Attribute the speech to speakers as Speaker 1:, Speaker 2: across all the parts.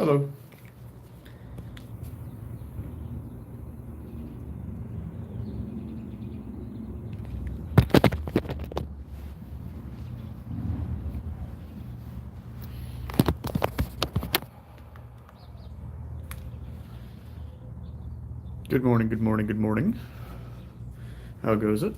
Speaker 1: Hello. Good morning, good morning, good morning. How goes it?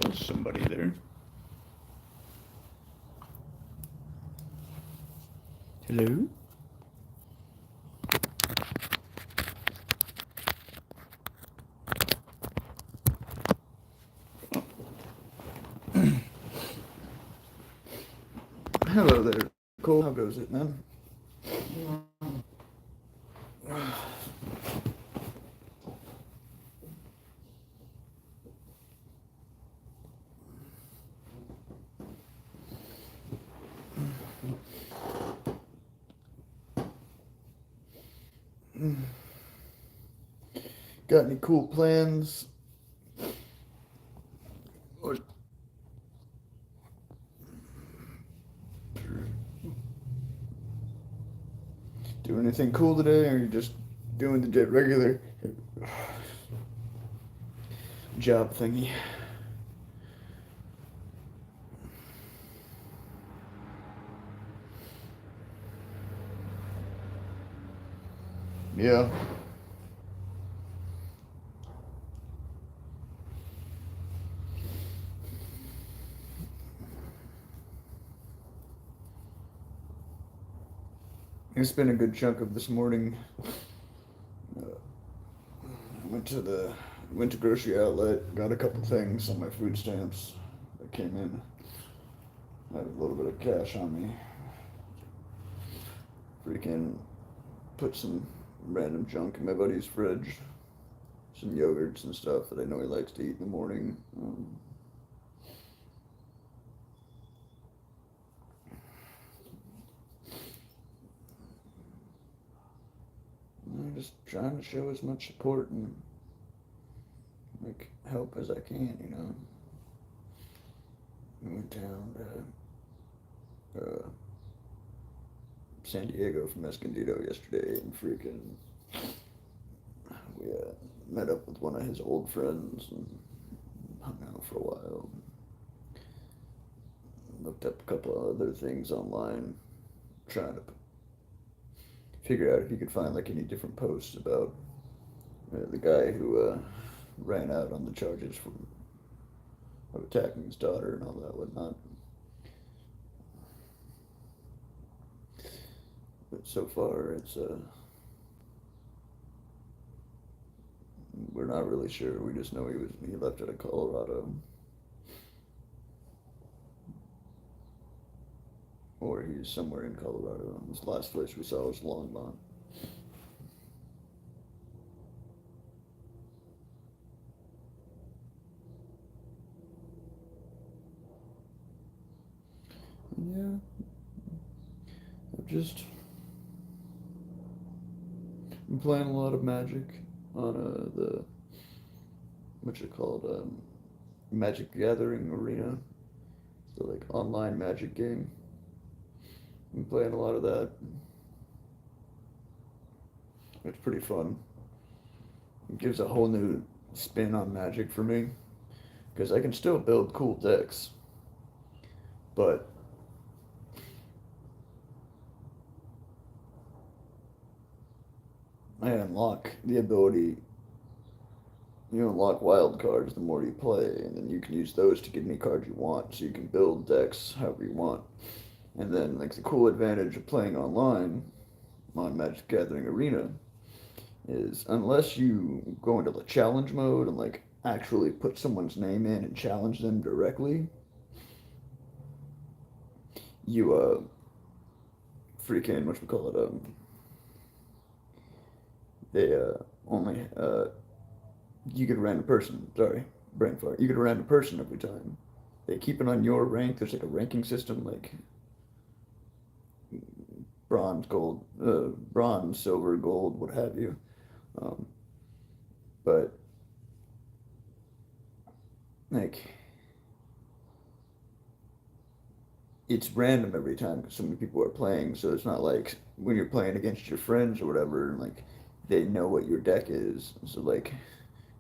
Speaker 1: Was somebody there? Hello? Hello there, Cole. How goes it, man? Got any cool plans? Or do anything cool today, or are you just doing the regular job thingy? Yeah. It's been a good chunk of this morning. Went to grocery outlet, got a couple things on my food stamps that came in. I had a little bit of cash on me. Freaking put some random junk in my buddy's fridge. Some yogurts and stuff that I know he likes to eat in the morning. I'm just trying to show as much support and like help as I can, you know. We went down to San Diego from Escondido yesterday and freaking we met up with one of his old friends and hung out for a while. Looked up a couple of other things online, trying to figure out if you could find like any different posts about the guy who ran out on the charges of attacking his daughter and all that whatnot. But so far, we're not really sure. We just know he left out of Colorado, or he's somewhere in Colorado. This last place we saw was Longmont. Yeah, I've just been playing a lot of Magic on the what's it called Magic Gathering Arena, the like online Magic game. Been playing a lot of that. It's pretty fun. gives a whole new spin on Magic for me because I can still build cool decks, but I unlock the ability. You unlock wild cards the more you play, and then you can use those to get any cards you want. So you can build decks however you want. And then, like, the cool advantage of playing online on Magic the Gathering Arena is unless you go into the challenge mode and like actually put someone's name in and challenge them directly, you freaking what we call it they only you get a random person. Sorry, brain fart. You get a random person every time. They keep it on your rank. There's like a ranking system, like bronze, gold, bronze, silver, gold, what have you. Um, but like it's random every time because so many people are playing. So it's not like when you're playing against your friends or whatever, and like they know what your deck is, so like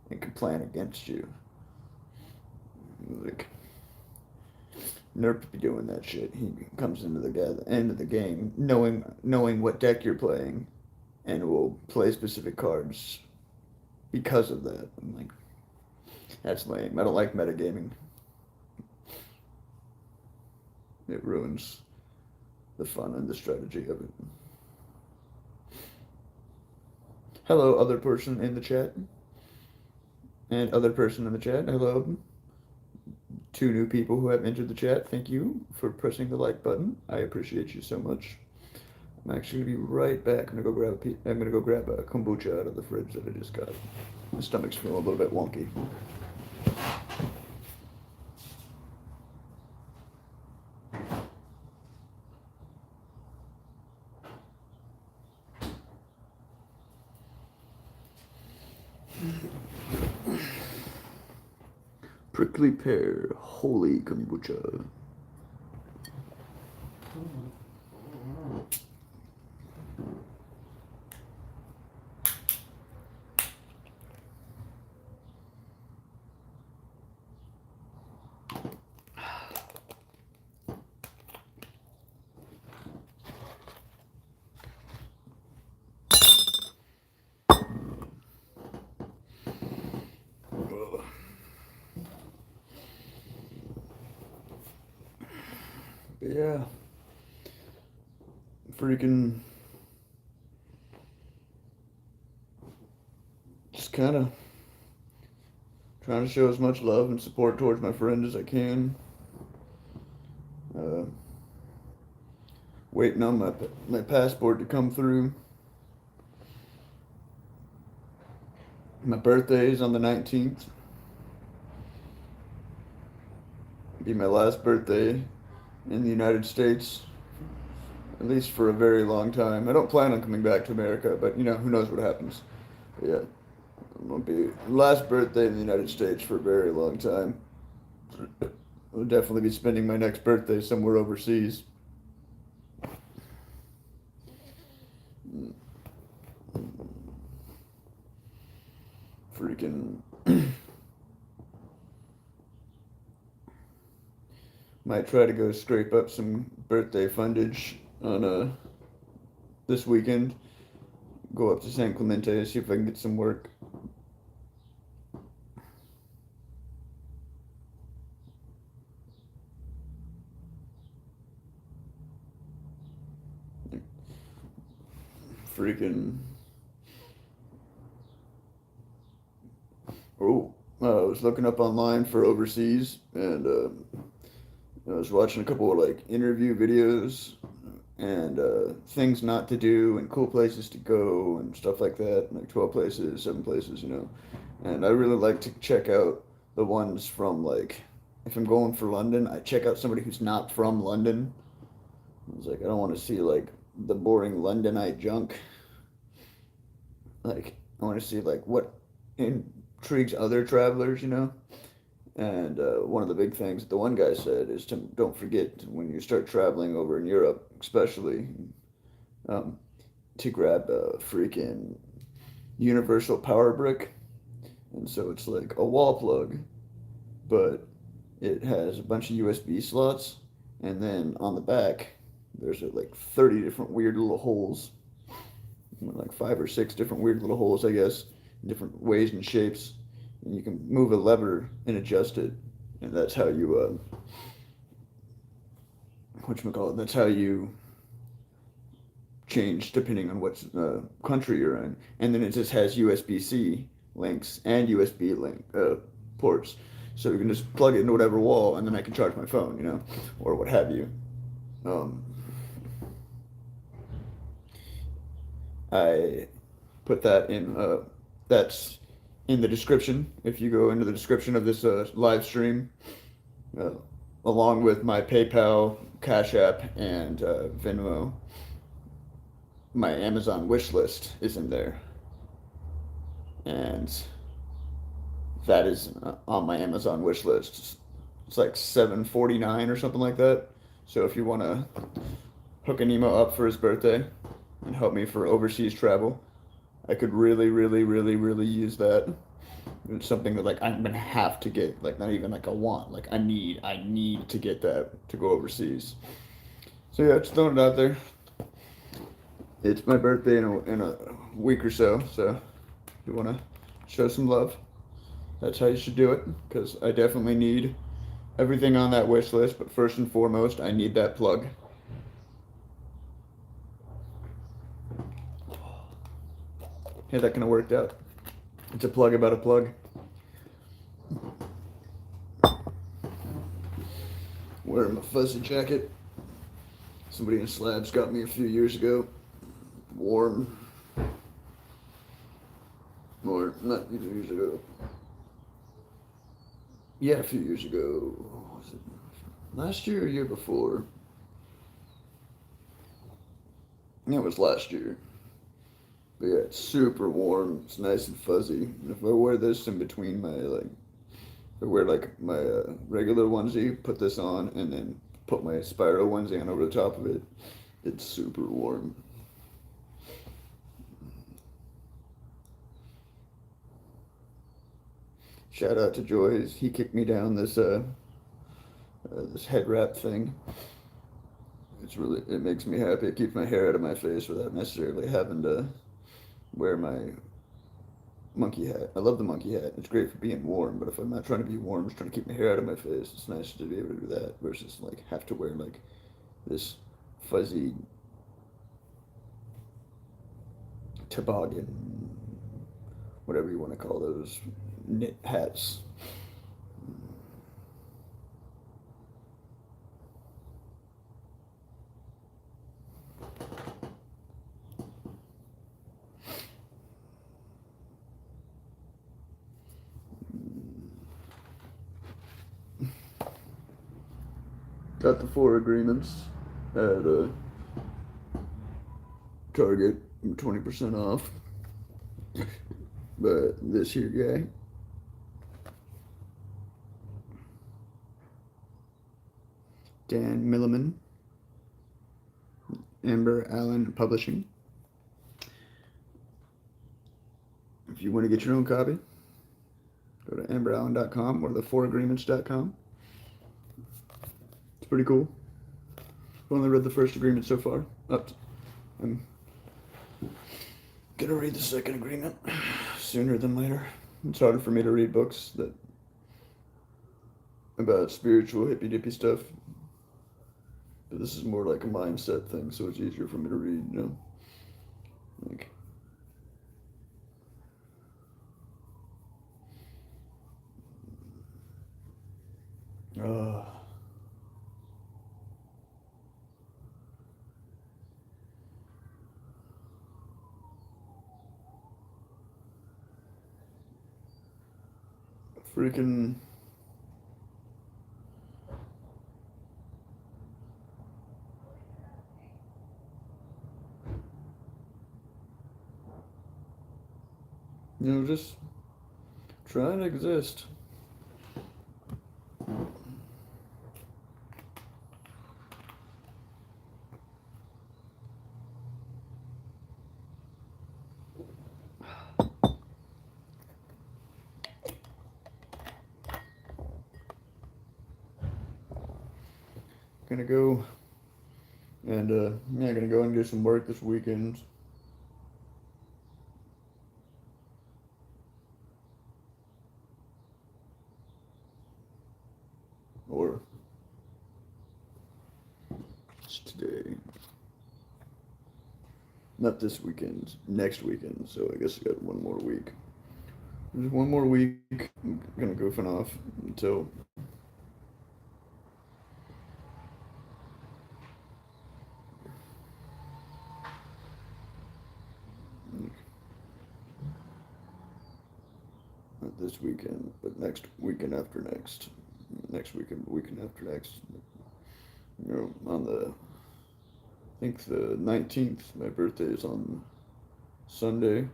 Speaker 1: they can plan against you. Like Nerp be doing that shit. He comes into the end of the game knowing what deck you're playing, and will play specific cards because of that. I'm like, that's lame. I don't like metagaming. It ruins the fun and the strategy of it. Hello, other person in the chat. And other person in the chat. Hello. 2 new people who have entered the chat. Thank you for pressing the like button. I appreciate you so much. I'm actually gonna be right back. I'm gonna go grab a kombucha out of the fridge that I just got. My stomach's feeling a little bit wonky. Prickly pear, holy kombucha. Yeah. Freaking just kind of trying to show as much love and support towards my friend as I can. Uh, Waiting on my passport to come through. My birthday is on the 19th. It'll be my last birthday in the United States, at least for a very long time. I don't plan on coming back to America, but who knows what happens. But yeah, it won't be last birthday in the United States for a very long time. I'll definitely be spending my next birthday somewhere overseas. Freaking might try to go scrape up some birthday fundage on this weekend. Go up to San Clemente, see if I can get some work. Freaking I was looking up online for overseas, and I was watching a couple of like interview videos and things not to do and cool places to go and stuff like that. Like 12 places, 7 places. And I really like to check out the ones from like, if I'm going for London, I check out somebody who's not from London. I was like, I don't want to see like the boring Londonite junk. Like, I want to see like what intrigues other travelers. And one of the big things that the one guy said is to don't forget when you start traveling over in Europe, especially, um, to grab a freaking universal power brick. and so it's like a wall plug, but it has a bunch of USB slots, and then on the back, there's like 30 different weird little holes, like 5 or 6 different weird little holes, I guess, in different ways and shapes, and you can move a lever and adjust it, and that's how you whatchamacallit, that's how you change depending on what country you're in. And then it just has USB-C links and USB link ports. So you can just plug it into whatever wall, and then I can charge my phone, or what have you. Um, I put that in. That's in the description. If you go into the description of this live stream, uh, along with my PayPal, Cash App, and Venmo, my Amazon wish list is in there, and that is on my Amazon wish list. It's like $7.49 or something like that. So if you want to hook an emo up for his birthday and help me for overseas travel, I could really, really, really, really use that. It's something that like I'm gonna have to get, like not even like a want, like I need to get that to go overseas. So yeah, just throwing it out there. It's my birthday in a week or so, so if you want to show some love, that's how you should do it, because I definitely need everything on that wish list, but first and foremost, I need that plug. Hey, that kind of worked out. It's a plug about a plug. Wearing my fuzzy jacket. Somebody in Slabs got me a few years ago. Warm. Or not a few years ago. Yeah, a few years ago. Was it last year or year before? Yeah, it was last year. But yeah, it's super warm. It's nice and fuzzy. And if I wear this in between my if I wear like my regular onesie, put this on, and then put my spiral onesie on over the top of it, it's super warm. Shout out to Joy. He kicked me down this head wrap thing. It makes me happy. It keeps my hair out of my face without necessarily having to wear my monkey hat. I love the monkey hat. It's great for being warm, but if I'm not trying to be warm, just trying to keep my hair out of my face, it's nice to be able to do that versus like have to wear like this fuzzy toboggan, whatever you want to call those knit hats. Got the 4 agreements at Target, 20% off. But this here guy, Dan Milliman, Amber Allen Publishing. If you want to get your own copy, go to amberallen.com or the4agreements.com. It's pretty cool. I've only read the first agreement so far. I'm gonna read the second agreement sooner than later. It's harder for me to read books about spiritual hippy dippy stuff. But this is more like a mindset thing, so it's easier for me to read, Like, freaking just try and exist. gonna go and yeah, gonna go and do some work this weekend. Or it's today. Not this weekend, next weekend. So I guess I got one more week. There's one more week. I'm gonna goofing off until not this weekend, but next weekend after next. Next weekend, weekend after next. On the I think the 19th. My birthday is on Sunday,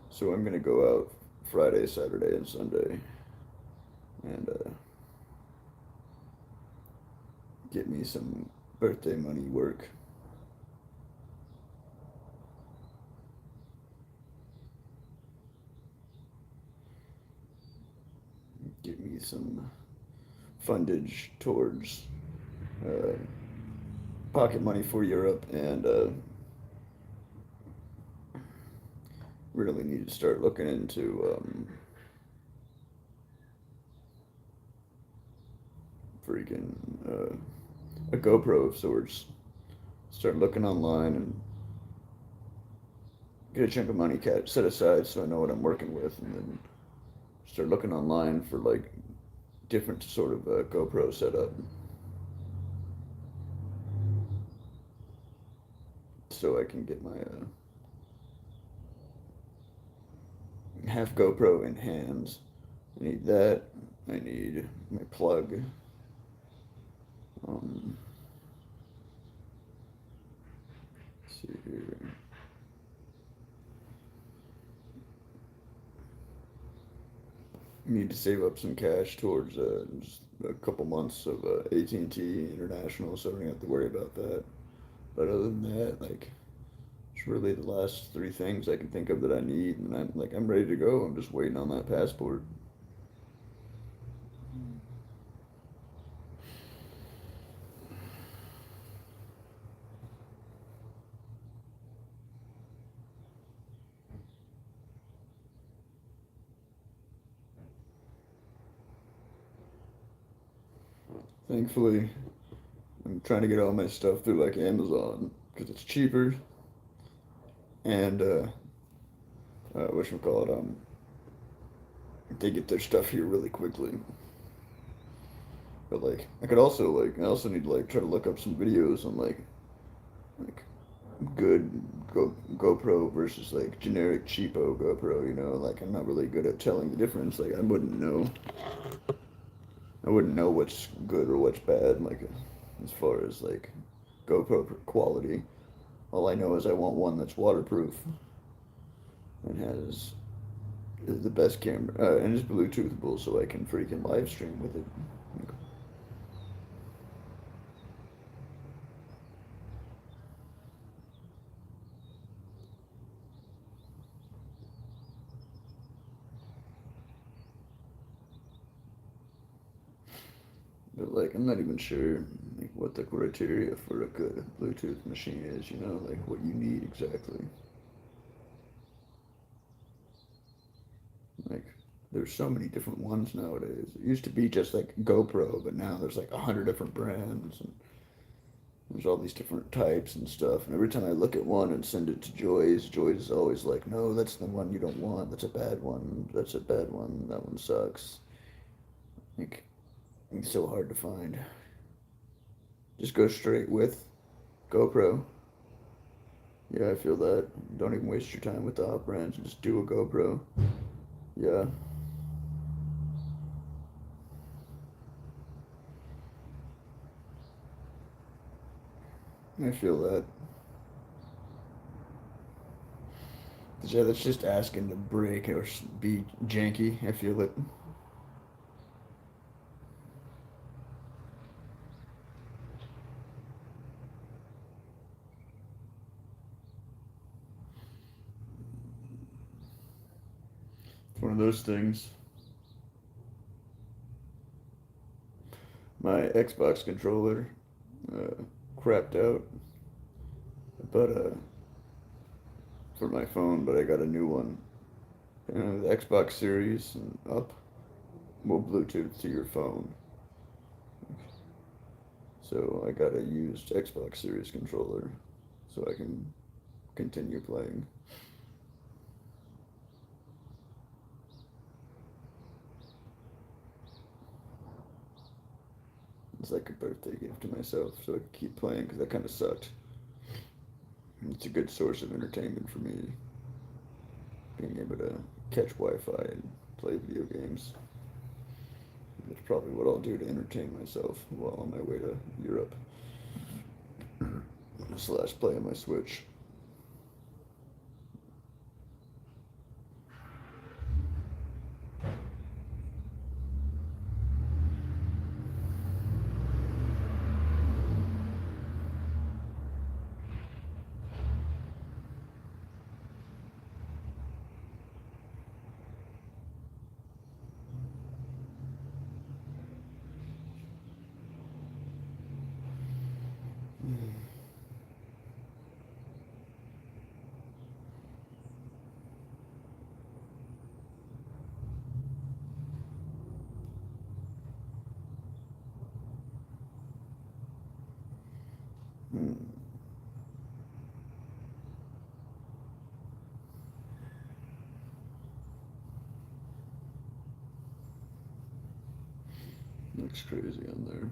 Speaker 1: so I'm gonna go out Friday, Saturday, and Sunday, and get me some birthday money work. Get me some fundage towards uh, pocket money for Europe, and really need to start looking into freaking a GoPro of sorts. Start looking online and get a chunk of money set aside so I know what I'm working with, and then start looking online for like different sort of GoPro setup, so I can get my half GoPro in hands. I need that. I need my plug. Um, let's see here. Need to save up some cash towards just a couple months of AT&T International, so I don't have to worry about that. But other than that, like, it's really the last three things I can think of that I need, and I'm ready to go. I'm just waiting on that passport. Thankfully, I'm trying to get all my stuff through like Amazon because it's cheaper, and whatchamacallit, they get their stuff here really quickly. But like, I also need to like try to look up some videos on like good GoPro versus like generic cheapo GoPro. Like I'm not really good at telling the difference. Like I wouldn't know what's good or what's bad. Like as far as like GoPro quality, all I know is I want one that's waterproof and has the best camera and is Bluetoothable, so I can freaking live stream with it. But like, I'm not even sure like what the criteria for a good Bluetooth machine is. Like what you need exactly. Like, there's so many different ones nowadays. It used to be just like GoPro, but now there's like 100 different brands, and there's all these different types and stuff. And every time I look at one and send it to Joyce is always like, "No, that's the one you don't want. That's a bad one. That's a bad one. That one sucks." Like, it's so hard to find. Just go straight with GoPro. Yeah, I feel that. Don't even waste your time with the off brands. Just do a GoPro. Yeah, I feel that. Yeah, that's just asking to break or be janky. I feel it. It's one of those things. My Xbox controller. crapped out, but for my phone, but I got a new one. The Xbox Series and up will Bluetooth to your phone. So I got a used Xbox Series controller so I can continue playing. It's like a birthday gift to myself so I can keep playing because that kind of sucked. And it's a good source of entertainment for me, being able to catch Wi-Fi and play video games. That's probably what I'll do to entertain myself while on my way to Europe. Slash play on my Switch. Hmm. Looks crazy on there.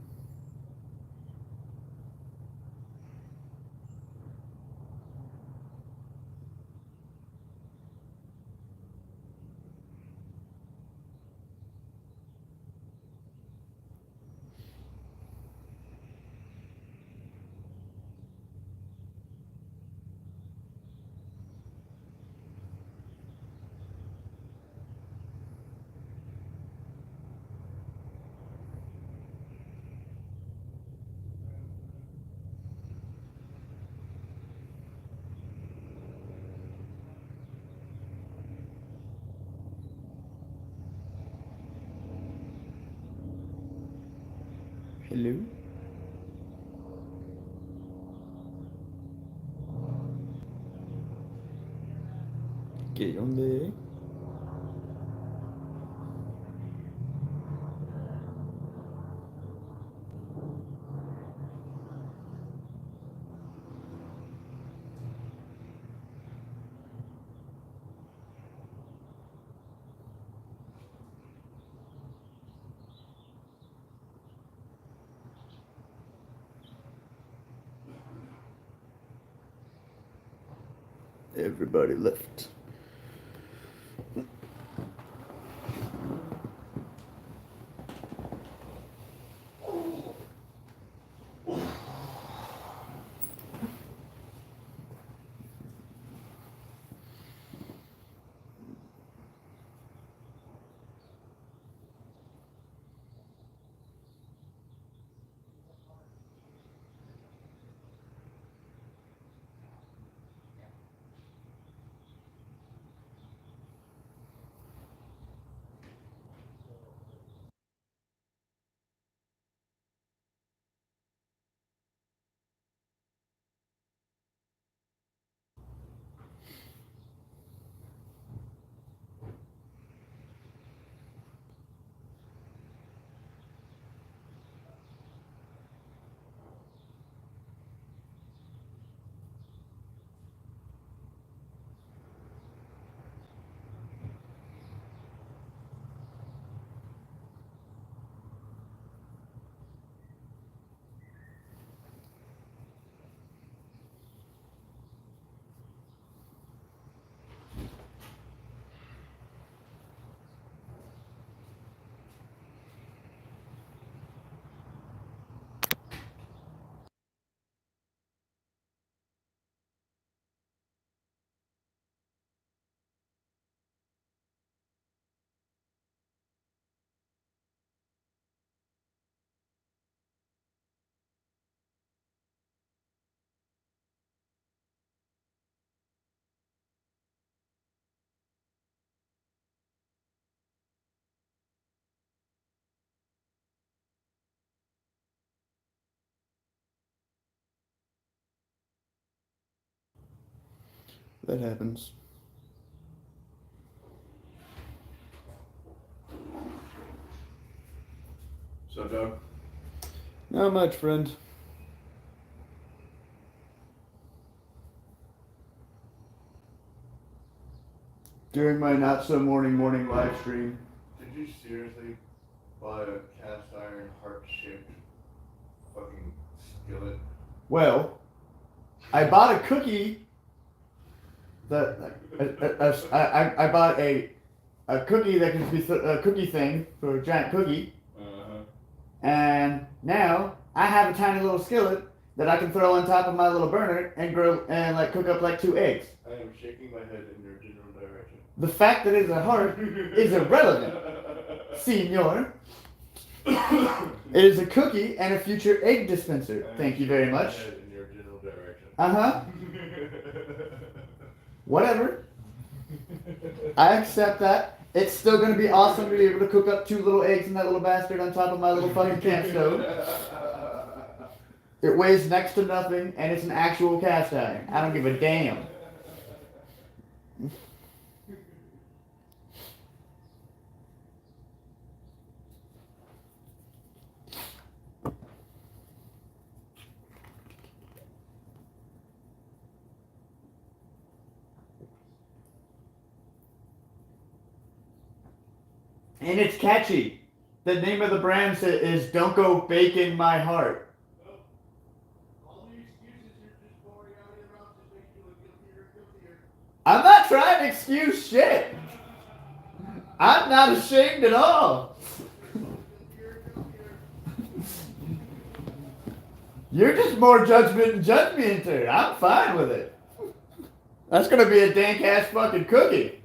Speaker 1: Hello? ¿Qué onda? Everybody left. That happens.
Speaker 2: So, Doug?
Speaker 1: Not much, friend. During my not so morning live stream.
Speaker 2: Did you seriously buy a cast iron heart-shaped fucking skillet?
Speaker 1: Well, I bought a cookie. I bought a cookie that can be a cookie thing for a giant cookie. And now I have a tiny little skillet that I can throw on top of my little burner and grill and like cook up like 2 eggs.
Speaker 2: I am shaking my head in your general direction.
Speaker 1: The fact that it's a heart is irrelevant, senor. It is a cookie and a future egg dispenser. Thank you very much.
Speaker 2: My head in your general direction.
Speaker 1: Whatever. I accept that. It's still going to be awesome to be able to cook up 2 little eggs in that little bastard on top of my little fucking camp stove. It weighs next to nothing, and it's an actual cast iron. I don't give a damn. And it's catchy. The name of the brand is Don't Go Bacon My Heart.
Speaker 2: All the excuses you're just pouring out of your mouth just make you look guiltier and guiltier.
Speaker 1: I'm not trying to excuse shit. I'm not ashamed at all. You're just more judgmental. I'm fine with it. That's gonna be a dank ass fucking cookie.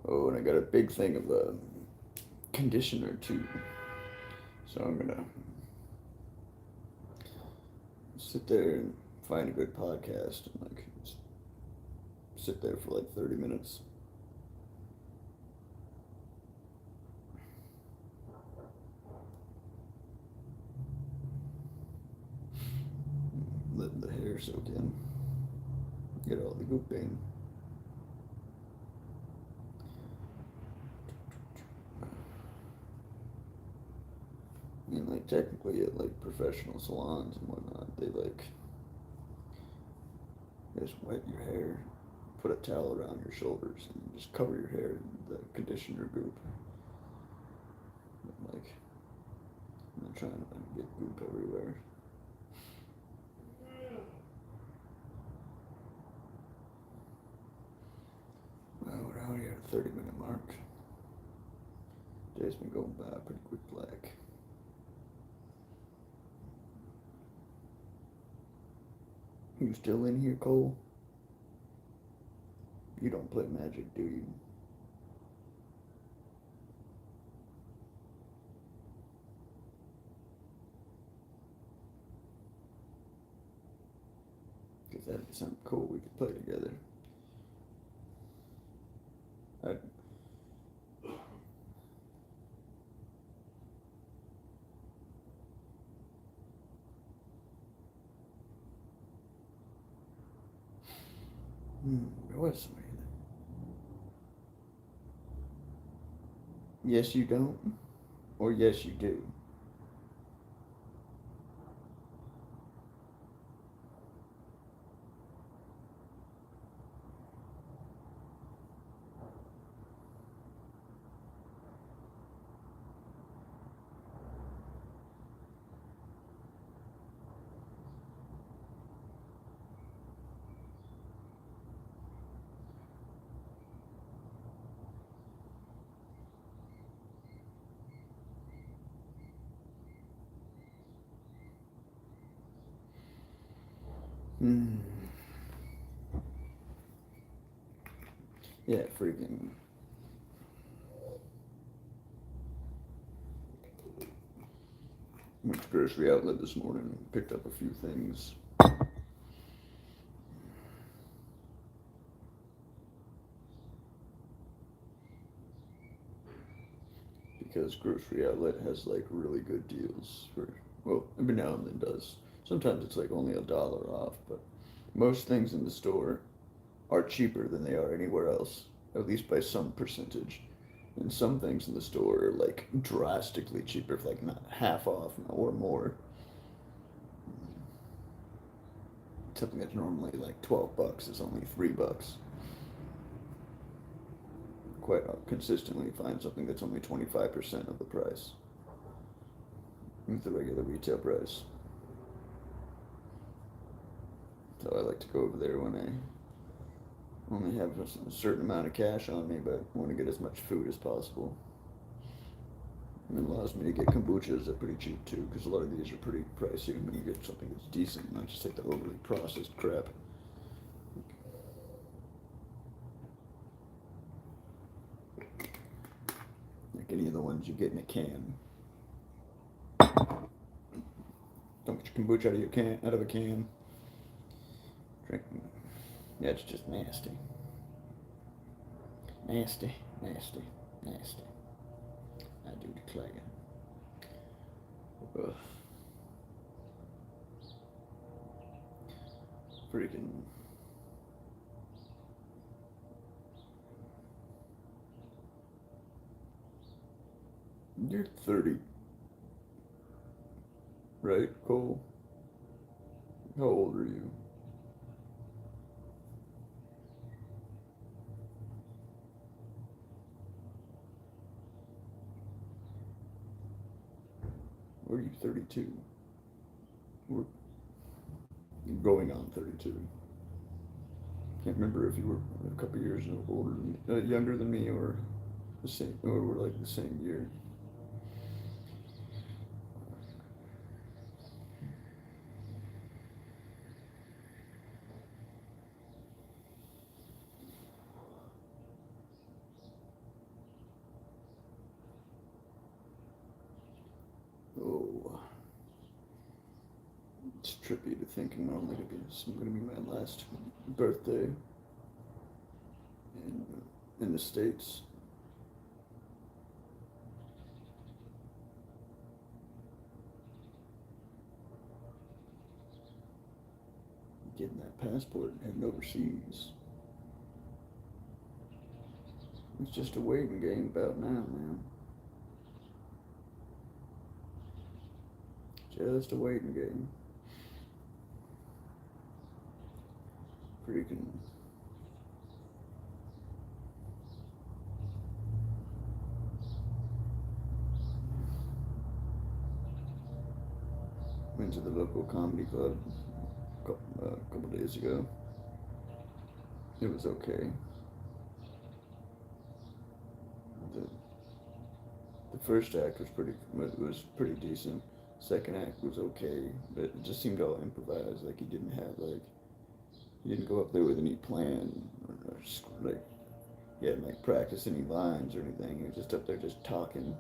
Speaker 1: Oh, and I got a big thing of conditioner too. So I'm gonna sit there and find a good podcast and like sit there for like 30 minutes. Let the hair soak in. Get all the goop in. I mean, like, technically at, like, professional salons and whatnot, they, like, just wet your hair, put a towel around your shoulders, and just cover your hair in the conditioner goop. But, like, I'm not trying to get goop everywhere. Well, we're out here at the 30-minute mark. Day's been going by pretty quick like. You still in here, Cole? You don't play Magic, do you? Because that'd be something cool we could play together. There was somebody there. Yes, you don't, or yes, you do. Yeah, freaking. grocery outlet this morning, picked up a few things. Because grocery outlet has like really good deals for, well, every now and then does. Sometimes it's like only $1 off, but most things in the store are cheaper than they are anywhere else, at least by some percentage. And some things in the store are like drastically cheaper, like not half off or more. Something that's normally like $12 is only $3. Quite consistently find something that's only 25% of the price with the regular retail price. So I like to go over there when I only have a certain amount of cash on me, but want to get as much food as possible. And it allows me to get kombuchas that are pretty cheap too, because a lot of these are pretty pricey when you get something that's decent, not just like the overly processed crap. Like any of the ones you get in a can. Don't get your kombucha out of a can. Drink. Yeah, it's just nasty. Nasty, nasty, nasty. I do declare. Ugh. Freaking. You're 30, right, Cole? How old are you? Or are you 32? We're going on 32. Can't remember if you were a couple years older, younger than me, or the same, or we're like the same year. Oh, it's trippy to think I'm only gonna be my last birthday in the States. Getting that passport and heading overseas. It's just a waiting game about now, man. Just a waiting game. Freaking. Went to the local comedy club a couple days ago. It was okay. The first act was pretty decent. Second act was okay, but it just seemed all improvised. Like he didn't go up there with any plan or like he hadn't like practiced any lines or anything. He was just up there just talking.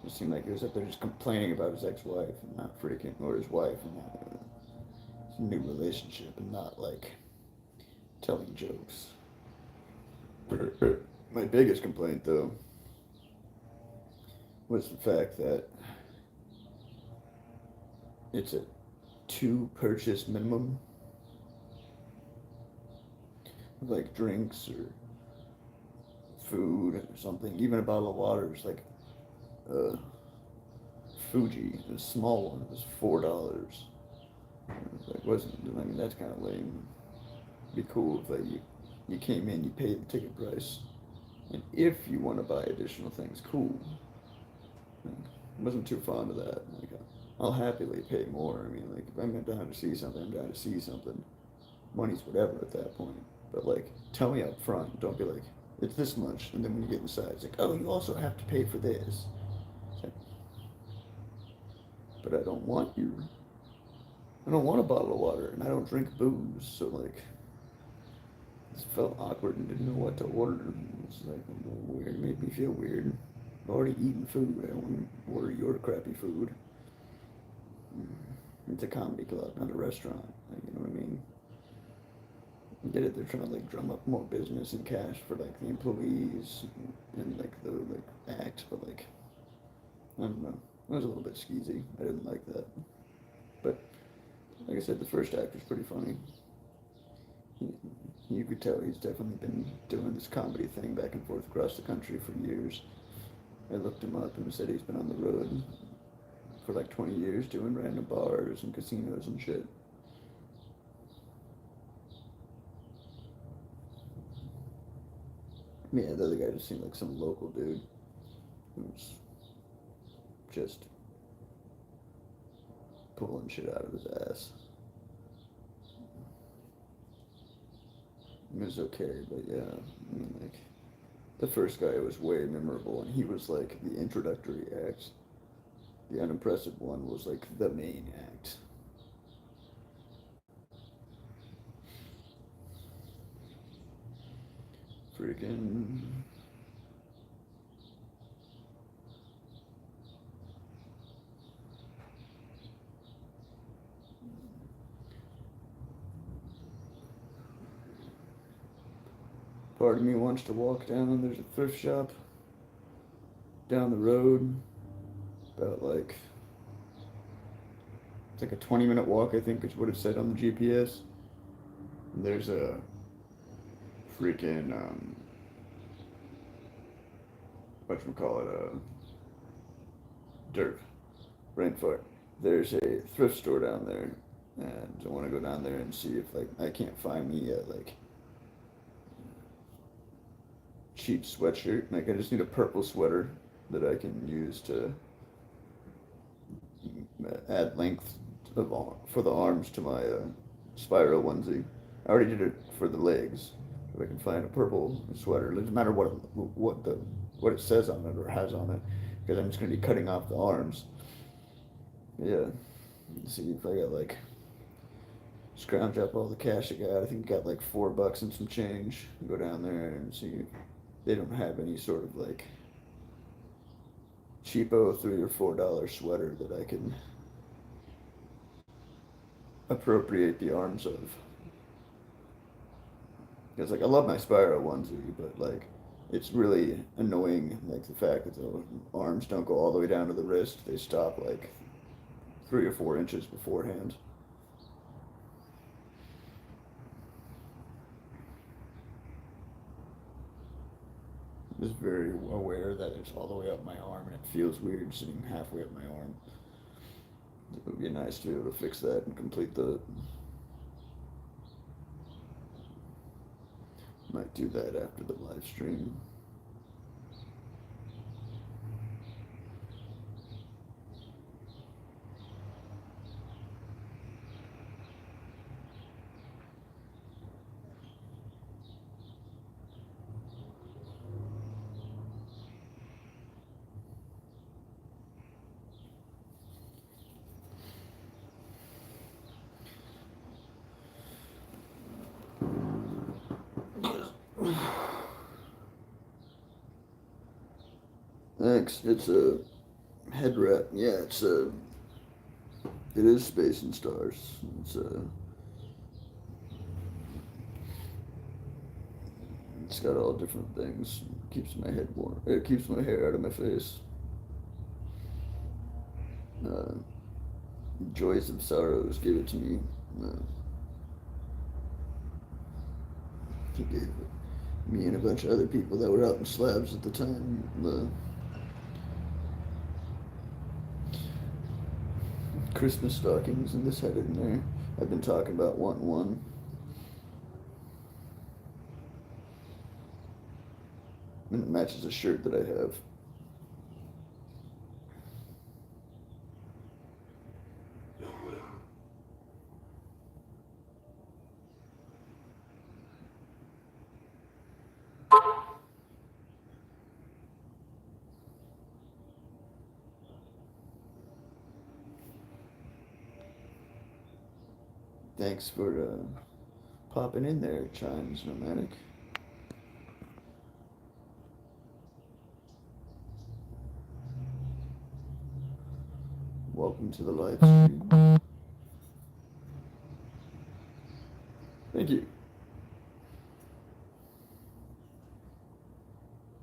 Speaker 1: It seemed like he was up there just complaining about his ex-wife and not freaking, or his wife and his new relationship, and not like telling jokes. My biggest complaint though was the fact that it's a 2 purchase minimum, like drinks or food or something. Even a bottle of water is like Fuji, a small one, was $4. It wasn't. I mean, that's kind of lame. It'd be cool if like you came in, you paid the ticket price, and if you want to buy additional things, cool. I wasn't too fond of that. Like, I'll happily pay more. I mean, like if I'm down to see something, I'm down to see something. Money's whatever at that point. But like, tell me up front. Don't be like, it's this much, and then when you get inside, it's like, oh, you also have to pay for this. Like, but I don't want you. I don't want a bottle of water, and I don't drink booze. So like, this felt awkward and didn't know what to order. It was like weird. It made me feel weird. I've already eaten food. I don't want to order your crappy food. It's a comedy club, not a restaurant. Like, you know what I mean? Get it? They're trying to like drum up more business and cash for like the employees and like the like act, but like I don't know. It was a little bit skeezy. I didn't like that. But like I said, the first act was pretty funny. He, you could tell he's definitely been doing this comedy thing back and forth across the country for years. I looked him up and said he's been on the road for like 20 years doing random bars and casinos and shit. Yeah, the other guy just seemed like some local dude who was just pulling shit out of his ass. It was okay, but yeah, I mean, like, the first guy was way memorable, and he was like the introductory act. The unimpressive one was like the main act. Freaking. Part of me wants to walk down, and there's a thrift shop down the road, about like, it's like a 20-minute walk, I think is what it said on the GPS. And there's a freaking, whatchamacallit, dirt, brain fart. There's a thrift store down there, and I want to go down there and see if like I can't find me a like cheap sweatshirt. Like I just need a purple sweater that I can use to add length for the arms to my spiral onesie. I already did it for the legs. If I can find a purple sweater, it doesn't matter what it says on it or has on it, because I'm just gonna be cutting off the arms. Yeah. Let's see if I got like scrounge up all the cash I got. I think I got like $4 and some change. Go down there and see if they don't have any sort of like cheapo $3 or $4 sweater that I can appropriate the arms of. Because like I love my spiral onesie, but like it's really annoying like the fact that the arms don't go all the way down to the wrist. They stop like 3 or 4 inches beforehand. I'm just very aware that it's all the way up my arm and it feels weird sitting halfway up my arm. It would be nice to be able to fix that and complete the. Might do that after the live stream. Thanks. It's a head wrap. Yeah, it's a. It is Space and Stars. It's a. It's got all different things. Keeps my head warm. It keeps my hair out of my face. Uh, Joys of Sorrows gave it to me. Uh, he gave it me and a bunch of other people that were out in slabs at the time. Christmas stockings, and this had it in there. I've been talking about wanting one. And it matches a shirt that I have. Thanks for popping in there, Chimes Nomadic. Welcome to the live stream. Thank you.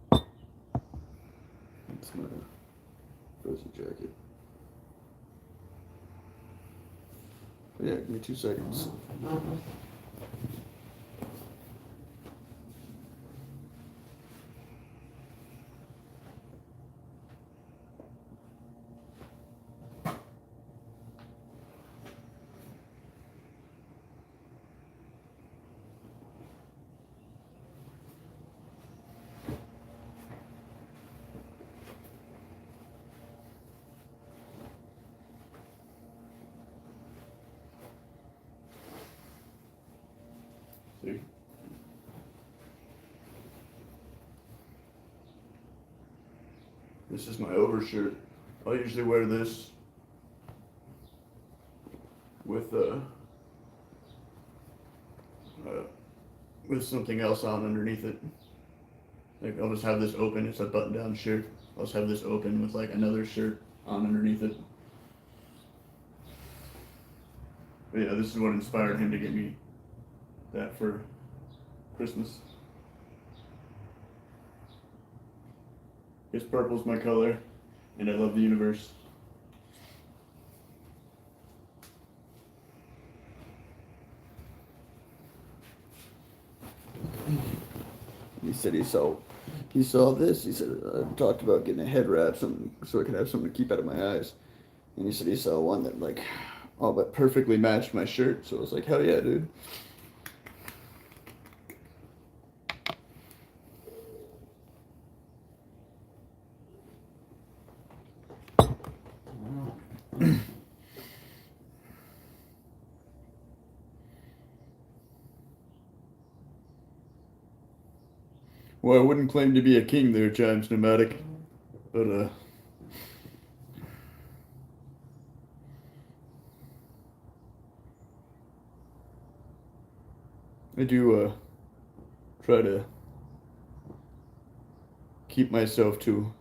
Speaker 1: That's my fuzzy jacket. Yeah, give me 2 seconds. See? This is my overshirt. I usually wear this with with something else on underneath it. Like I'll just have this open. It's a button-down shirt. I'll just have this open with like another shirt on underneath it. But yeah, this is what inspired him to get me that for Christmas. His purple's my color, and I love the universe. He said he saw this. He said I talked about getting a head wrap, something so I could have something to keep out of my eyes. And he said he saw one that like all but perfectly matched my shirt. So I was like, hell yeah, dude. Well, I wouldn't claim to be a king there, Chimes Pneumatic, but I do try to keep myself to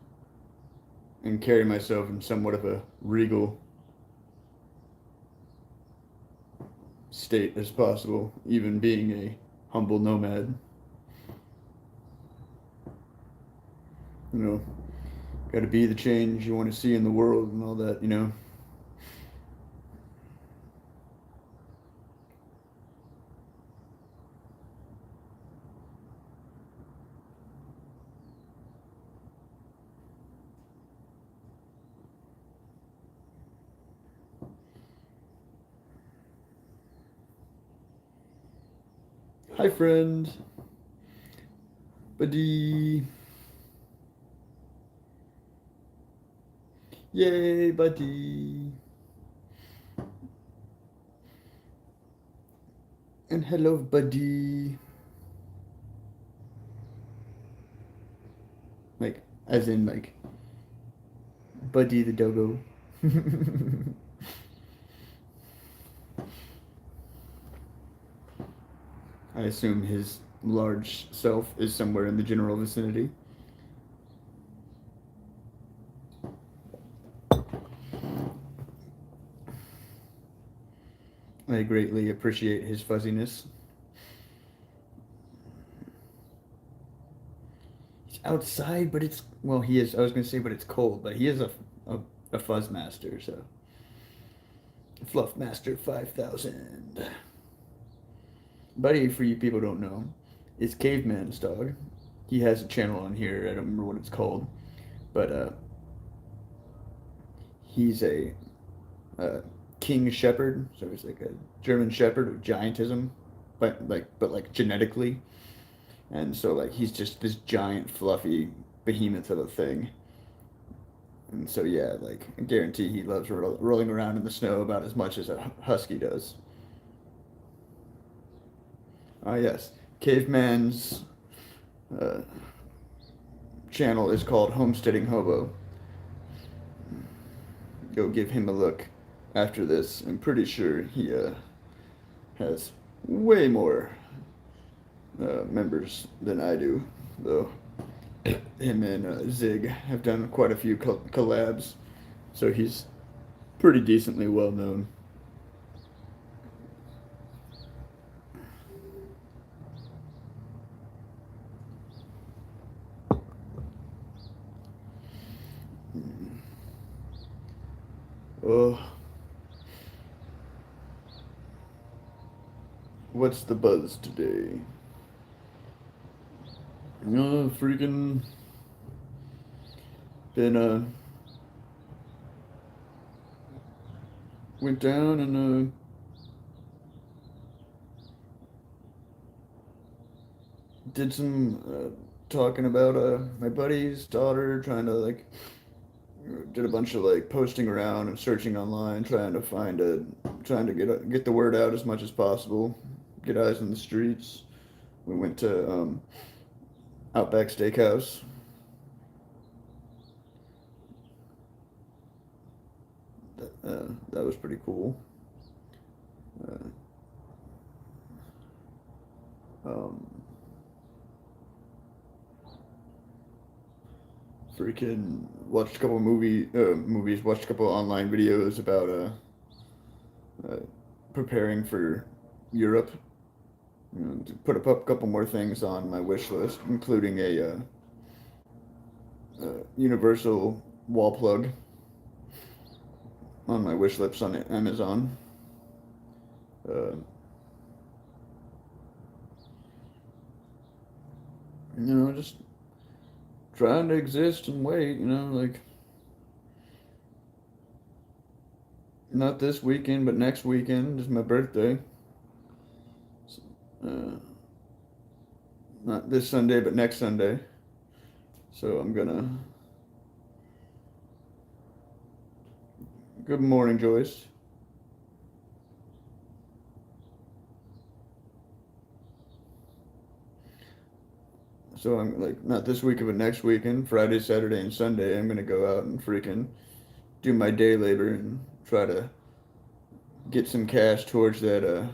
Speaker 1: and carry myself in somewhat of a regal state as possible, even being a humble nomad. You know, got to be the change you want to see in the world and all that, you know. Hi, friend. Buddy. Yay, buddy. And hello, buddy. Like, as in, like, Buddy the doggo. I assume his large self is somewhere in the general vicinity. I greatly appreciate his fuzziness. He's outside, but it's, well, he is, I was going to say, but it's cold, but he is a fuzz master, so. Fluff Master 5000. Buddy, for you people who don't know, is Caveman's dog. He has a channel on here, I don't remember what it's called, but he's a king shepherd, so he's like a German shepherd with giantism, but like genetically, and so like he's just this giant fluffy behemoth of a thing. And so yeah, like I guarantee he loves rolling around in the snow about as much as a husky does. Ah yes, Caveman's uh, channel is called Homesteading Hobo. Go give him a look after this. I'm pretty sure he has way more members than I do, though. Him and Zig have done quite a few collabs, so he's pretty decently well known. What's the buzz today? Freaking been went down and did some talking about my buddy's daughter, trying to like did a bunch of like posting around and searching online, trying to get the word out as much as possible, get eyes in the streets. We went to Outback Steakhouse. That was pretty cool. Uh, um, Freaking watched a couple movies, watched a couple online videos about uh, preparing for Europe. To put up a couple more things on my wish list, including universal wall plug on my wish list on Amazon. Uh, just trying to exist and wait. Like not this weekend, but next weekend is my birthday. Uh, Not this Sunday, but next Sunday. So I'm gonna. Good morning, Joyce. So I'm like not this weekend, but next weekend, Friday, Saturday, and Sunday. I'm gonna go out and freaking do my day labor and try to get some cash towards that.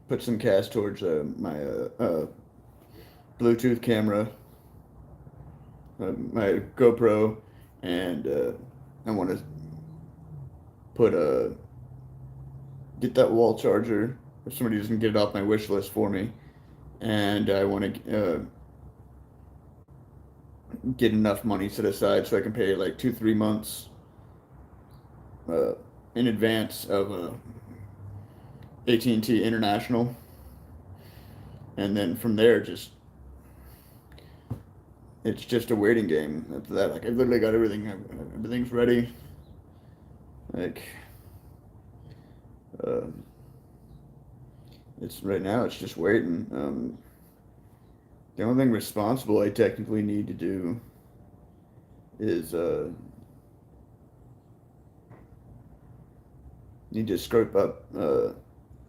Speaker 1: Put some cash towards my Bluetooth camera, my GoPro, and I want to put a get that wall charger if somebody doesn't get it off my wish list for me, and I want to get enough money set aside so I can pay like 2 3 months uh, in advance of AT&T International, and then from there just it's just a waiting game. After that, like I literally got everything. Everything's ready. Like uh, it's right now. It's just waiting. The only thing responsible I technically need to do is need to scrape up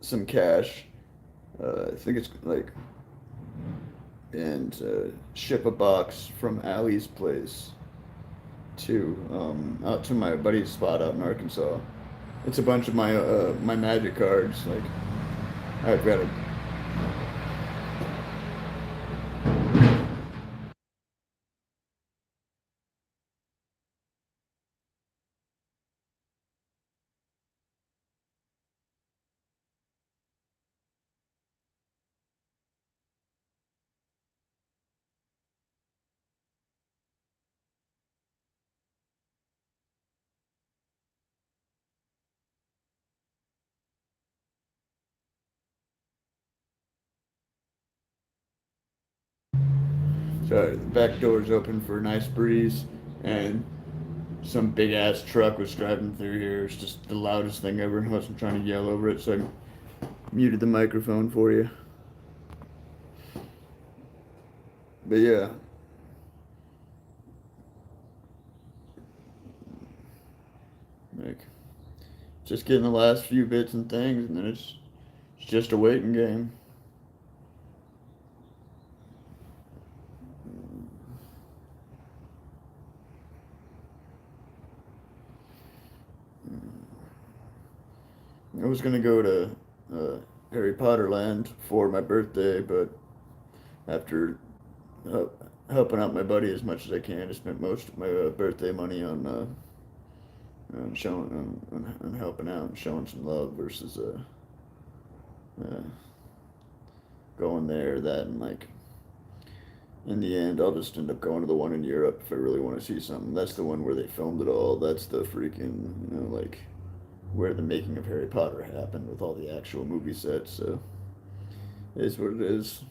Speaker 1: some cash. I think it's like and ship a box from Allie's place to out to my buddy's spot out in Arkansas. It's a bunch of my magic cards. Like I've got a sorry, the back door's open for a nice breeze, and some big ass truck was driving through here. It's just the loudest thing ever. I wasn't trying to yell over it, so I muted the microphone for you. But yeah, like just getting the last few bits and things, and then it's just a waiting game. I was gonna go to Harry Potter Land for my birthday, but after uh, helping out my buddy as much as I can, I spent most of my birthday money on showing on helping out and showing some love versus uh, going there. That and like in the end, I'll just end up going to the one in Europe if I really want to see something. That's the one where they filmed it all. That's the freaking like where the making of Harry Potter happened with all the actual movie sets. So it is what it is.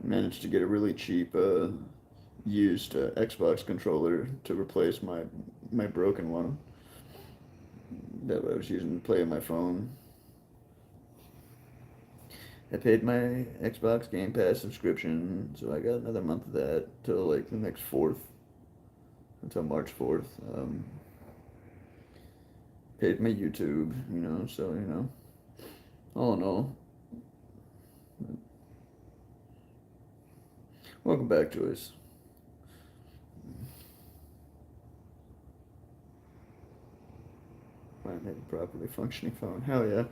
Speaker 1: Managed to get a really cheap used Xbox controller to replace my broken one that I was using to play on my phone. I paid my Xbox Game Pass subscription, so I got another month of that till like the next 4th, until March 4th. Paid my YouTube, so, all in all. Welcome back, Joyce. Finally have a properly functioning phone. Hell yeah.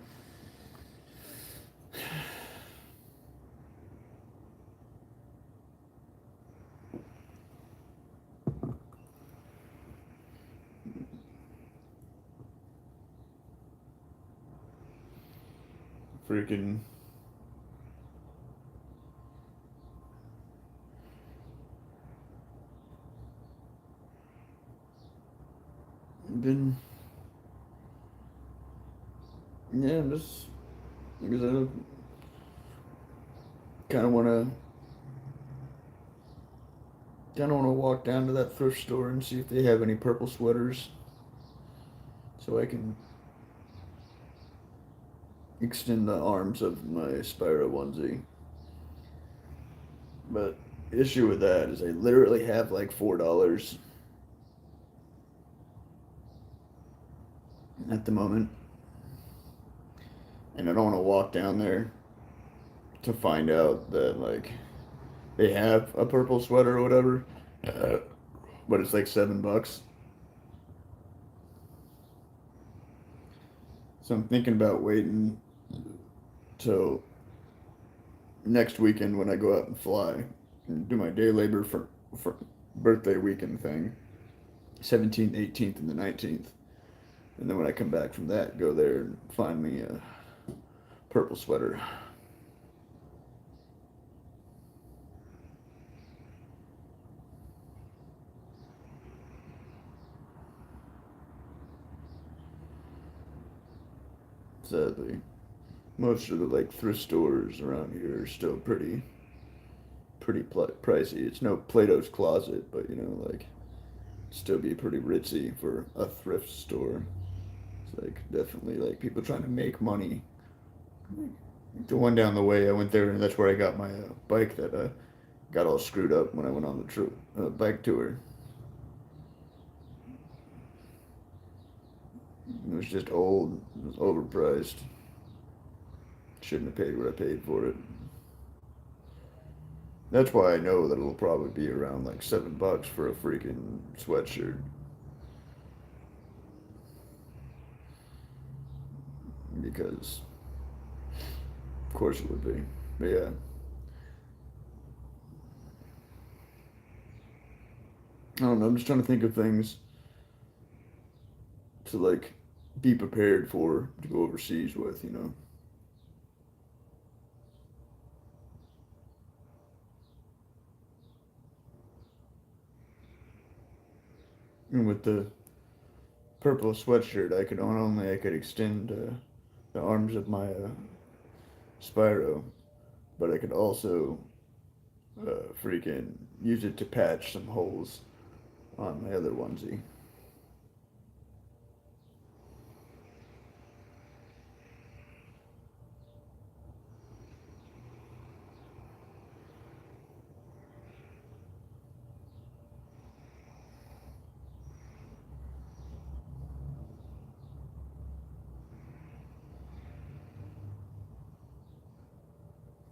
Speaker 1: Freaking been, yeah, just because I kind of want to walk down to that thrift store and see if they have any purple sweaters, so I can extend the arms of my Spyro onesie. But issue with that is I literally have like $4 at the moment, and I don't want to walk down there to find out that like they have a purple sweater or whatever, but it's like $7. So I'm thinking about waiting till next weekend when I go out and fly and do my day labor for birthday weekend thing, 17th, 18th, and the 19th. And then when I come back from that, go there and find me a purple sweater. Sadly, most of the like thrift stores around here are still pretty pricey. It's no Plato's Closet, but like still be pretty ritzy for a thrift store. It's like definitely like people trying to make money. The one down the way, I went there, and that's where I got my bike that got all screwed up when I went on the bike tour. It was just old. It was overpriced. Shouldn't have paid what I paid for it. That's why I know that it'll probably be around like $7 for a freaking sweatshirt. Because, of course, it would be. But yeah. I don't know. I'm just trying to think of things to like be prepared for to go overseas with. And with the purple sweatshirt, I could not only I could extend the arms of my Spyro, but I could also freaking use it to patch some holes on my other onesie.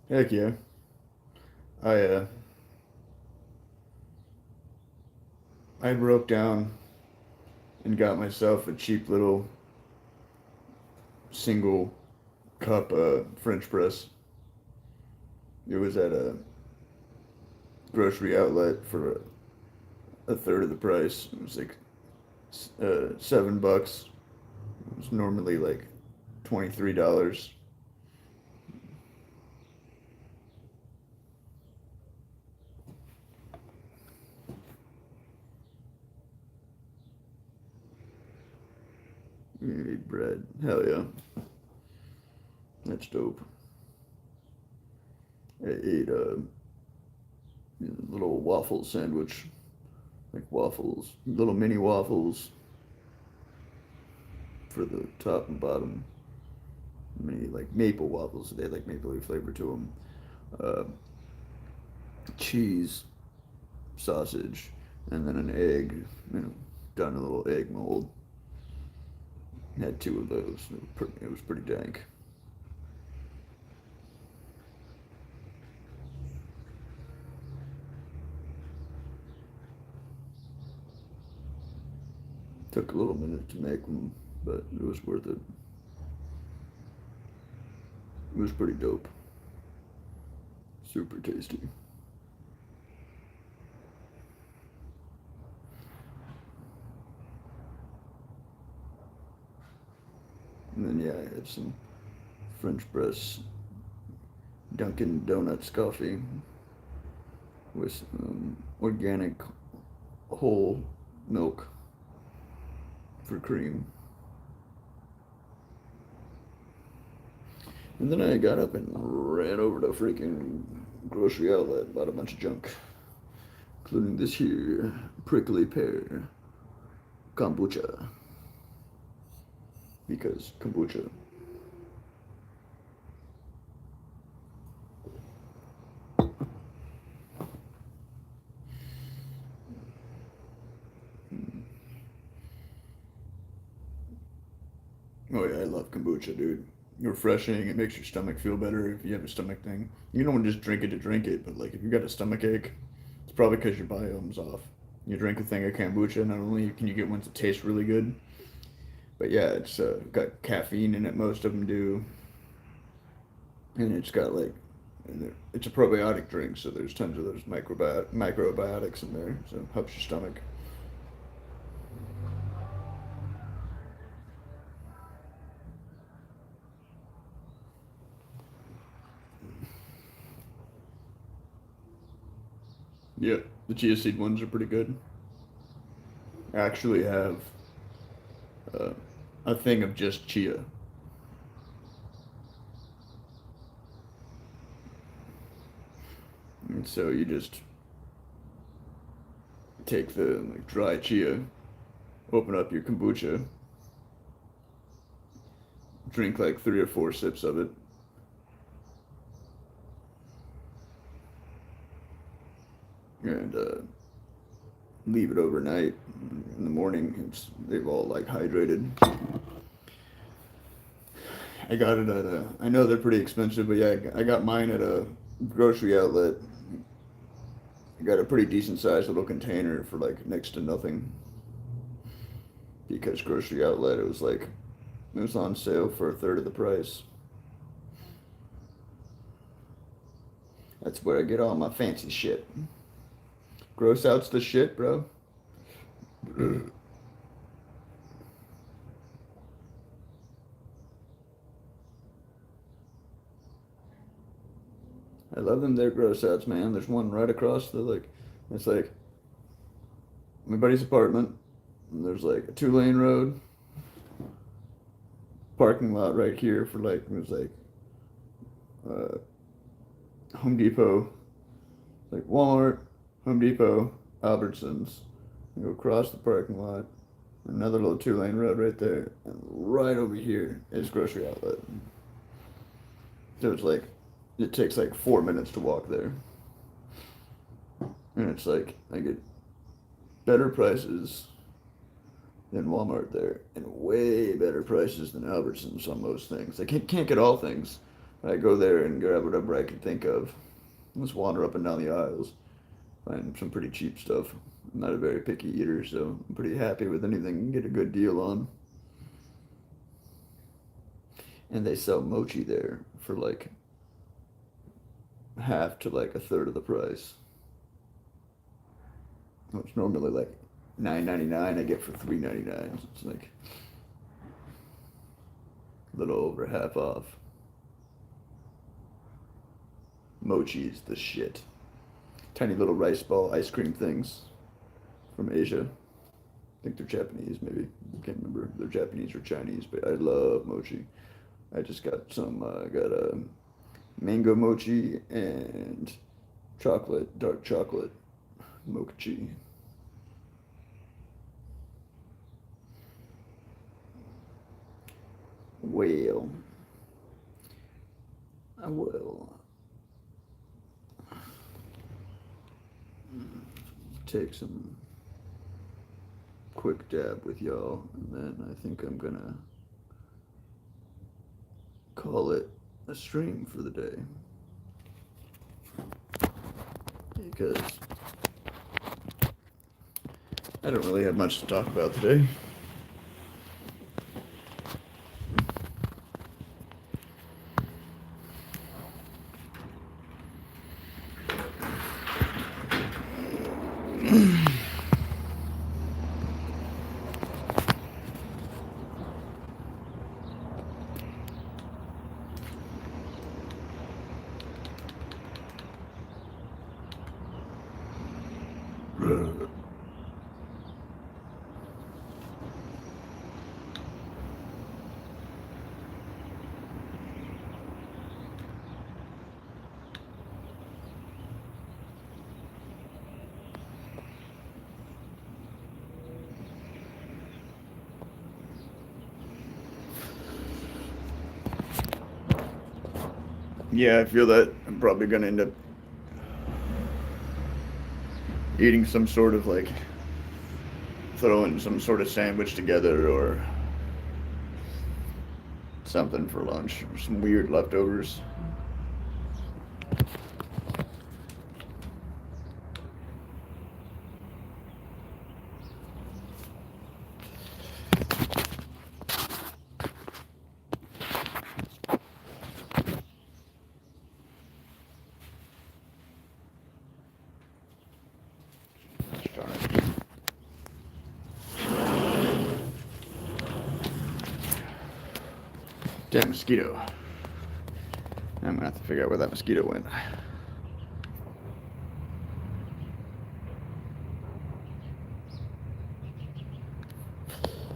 Speaker 1: Heck yeah. I uh I broke down and got myself a cheap little single cup French press. It was at a grocery outlet for a third of the price. It was like $7. It was normally like $23. You eat bread. Hell yeah. That's dope. I ate a little waffle sandwich. Like waffles. Little mini waffles for the top and bottom. Mini, like maple waffles. They had like maple flavor to them. Uh, cheese, sausage, and then an egg. You know, done in a little egg mold. Had two of those. It was pretty dank. Took a little minute to make them, but it was worth it. It was pretty dope. Super tasty. And then yeah, I had some French press Dunkin' Donuts coffee with organic whole milk for cream. And then I got up and ran over to freaking grocery outlet, bought a bunch of junk, including this here prickly pear kombucha. Because kombucha. Oh yeah, I love kombucha, dude. Refreshing. It makes your stomach feel better if you have a stomach thing. You don't want to just drink it to drink it, but like if you got a stomach ache, it's probably because your biome's off. You drink a thing of kombucha, not only can you get ones that taste really good, but yeah, it's got caffeine in it. Most of them do, and it's got like, it's a probiotic drink, so there's tons of those microbiotics in there, so it helps your stomach. Yeah, the chia seed ones are pretty good. I actually have uh, a thing of just chia. And so you just take the like, dry chia, open up your kombucha, drink like 3 or 4 sips of it, and leave it overnight. In the morning, they've all like hydrated. I got it at a. I know they're pretty expensive, but yeah, I got mine at a grocery outlet. I got a pretty decent sized little container for like next to nothing. Because grocery outlet, it was on sale for a third of the price. That's where I get all my fancy shit. Gross out's the shit, bro. I love them. They're gross outs, man. There's one right across the like. It's like my buddy's apartment. And there's like a 2 lane road, parking lot right here for like it was like uh, Home Depot, like Walmart, Home Depot, Albertsons. You go across the parking lot, another little 2 lane road right there, and right over here is grocery outlet. So it's like it takes like 4 minutes to walk there, and it's like I get better prices than Walmart there, and way better prices than Albertsons on most things. I can't get all things. I go there and grab whatever I can think of. Just wander up and down the aisles, find some pretty cheap stuff. I'm not a very picky eater, so I'm pretty happy with anything I can get a good deal on. And they sell mochi there for like half to like a third of the price. It's normally like $9.99. I get for $3.99. So it's like a little over half off. Mochi is the shit. Tiny little rice ball ice cream things from Asia. think they're Japanese, maybe. I can't remember if they're Japanese or Chinese, but I love mochi. I just got some, got a mango mochi and dark chocolate mochi. Well, I will take some quick dab with y'all, and then I think I'm gonna call it a stream for the day. Because I don't really have much to talk about today. Yeah, I feel that I'm probably gonna end up eating some sort of like throwing some sort of sandwich together or something for lunch, or some weird leftovers. Darn it. Damn mosquito. I'm gonna have to figure out where that mosquito went.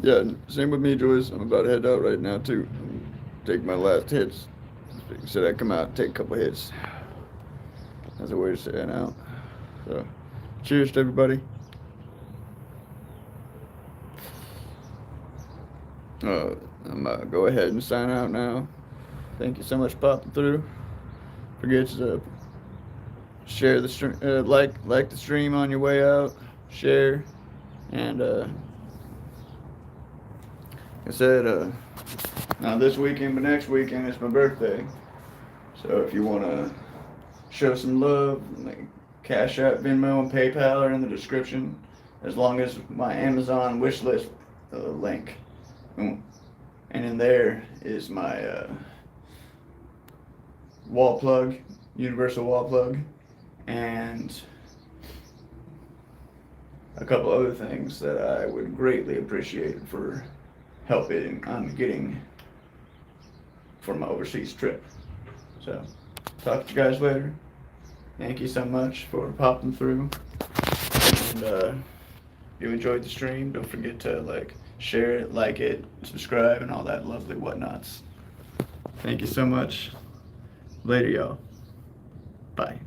Speaker 1: Yeah, same with me, Joyce. I'm about to head out right now too. Take my last hits. Said I'd come out and take a couple hits. That's a way to say it out. So, cheers to everybody. I'm gonna go ahead and sign out now. Thank you so much for popping through. Forget to share the stream, like the stream on your way out. Share, and like I said, not this weekend, but next weekend it's my birthday. So if you wanna show some love, like Cash App, Venmo, and PayPal are in the description, as long as my Amazon wish list link. And in there is my wall plug, universal wall plug, and a couple other things that I would greatly appreciate for helping on getting for my overseas trip. So, talk to you guys later. Thank you so much for popping through. And if you enjoyed the stream, don't forget to share it, like it, subscribe, and all that lovely whatnots. Thank you so much. Later, y'all. Bye.